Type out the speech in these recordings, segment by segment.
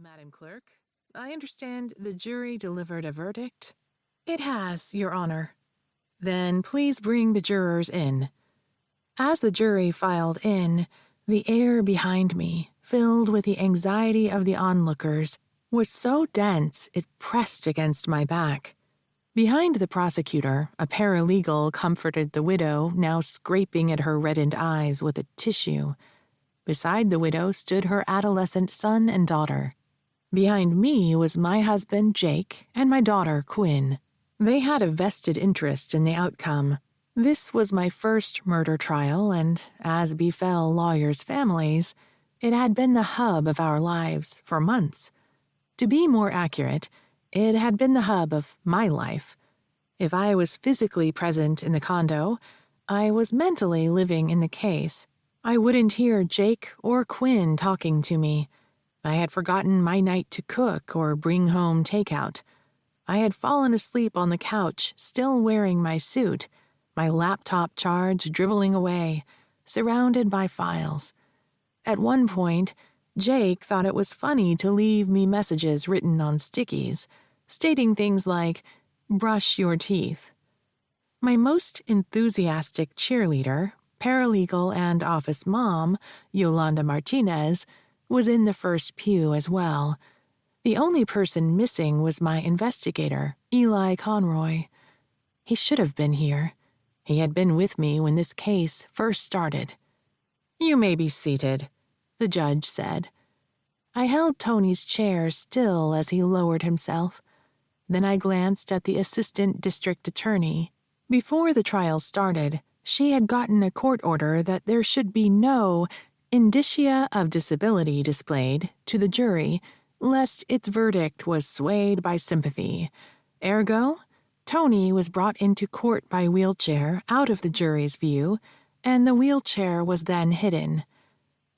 Madam Clerk, I understand the jury delivered a verdict? It has, Your Honor. Then please bring the jurors in. As the jury filed in, the air behind me, filled with the anxiety of the onlookers, was so dense it pressed against my back. Behind the prosecutor, a paralegal comforted the widow, now scraping at her reddened eyes with a tissue. Beside the widow stood her adolescent son and daughter. Behind me was my husband, Jake, and my daughter, Quinn. They had a vested interest in the outcome. This was my first murder trial, and, as befell lawyers' families, it had been the hub of our lives for months. To be more accurate, it had been the hub of my life. If I was physically present in the condo, I was mentally living in the case. I wouldn't hear Jake or Quinn talking to me. I had forgotten my night to cook or bring home takeout. I had fallen asleep on the couch, still wearing my suit, my laptop charge dribbling away, surrounded by files. At one point, Jake thought it was funny to leave me messages written on stickies, stating things like, "Brush your teeth." My most enthusiastic cheerleader, paralegal and office mom, Yolanda Martinez, was in the first pew as well. The only person missing was my investigator, Eli Conroy. He should have been here. He had been with me when this case first started. "You may be seated," the judge said. I held Tony's chair still as he lowered himself. Then I glanced at the assistant district attorney. Before the trial started, she had gotten a court order that there should be no indicia of disability displayed to the jury, lest its verdict was swayed by sympathy. Ergo, Tony was brought into court by wheelchair out of the jury's view, and the wheelchair was then hidden.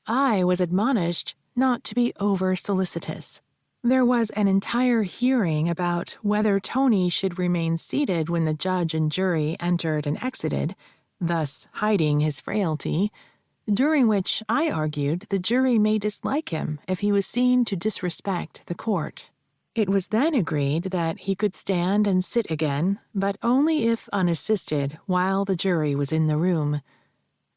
I was admonished not to be over-solicitous. There was an entire hearing about whether Tony should remain seated when the judge and jury entered and exited, thus hiding his frailty, during which I argued the jury may dislike him if he was seen to disrespect the court. It was then agreed that he could stand and sit again, but only if unassisted while the jury was in the room.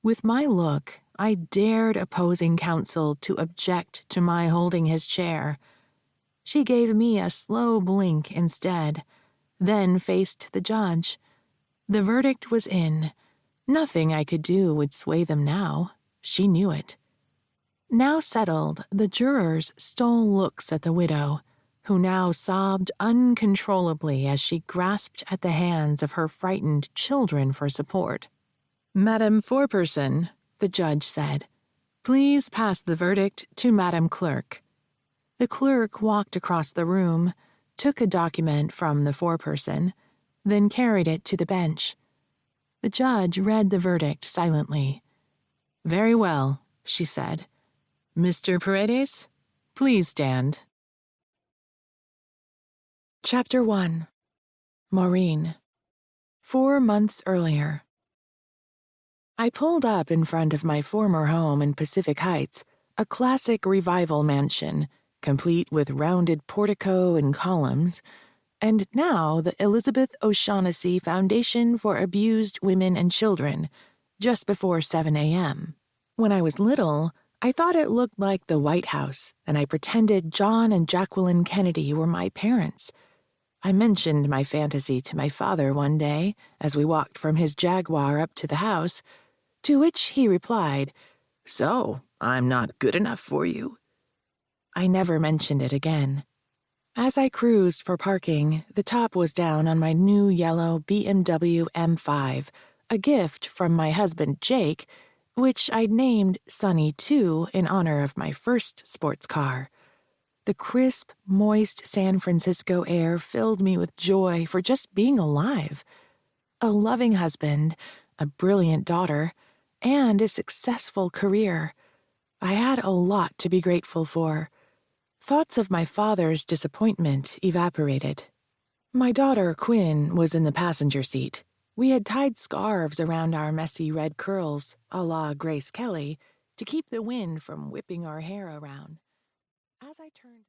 With my look, I dared opposing counsel to object to my holding his chair. She gave me a slow blink instead, then faced the judge. The verdict was in. Nothing I could do would sway them now. She knew it. Now settled, the jurors stole looks at the widow, who now sobbed uncontrollably as she grasped at the hands of her frightened children for support. "Madam Foreperson," the judge said, "please pass the verdict to Madam Clerk." The clerk walked across the room, took a document from the foreperson, then carried it to the bench. The judge read the verdict silently. "Very well," she said. "Mr. Paredes, please stand." Chapter 1. Maureen. 4 months earlier. I pulled up in front of my former home in Pacific Heights, a classic revival mansion, complete with rounded portico and columns, and now the Elizabeth O'Shaughnessy Foundation for Abused Women and Children, just before 7 a.m. When I was little, I thought it looked like the White House, and I pretended John and Jacqueline Kennedy were my parents. I mentioned my fantasy to my father one day as we walked from his Jaguar up to the house, to which he replied, "So, I'm not good enough for you." I never mentioned it again. As I cruised for parking, the top was down on my new yellow BMW M5, a gift from my husband Jake, which I'd named Sunny 2 in honor of my first sports car. The crisp, moist San Francisco air filled me with joy for just being alive. A loving husband, a brilliant daughter, and a successful career. I had a lot to be grateful for. Thoughts of my father's disappointment evaporated. My daughter, Quinn, was in the passenger seat. We had tied scarves around our messy red curls, a la Grace Kelly, to keep the wind from whipping our hair around. As I turned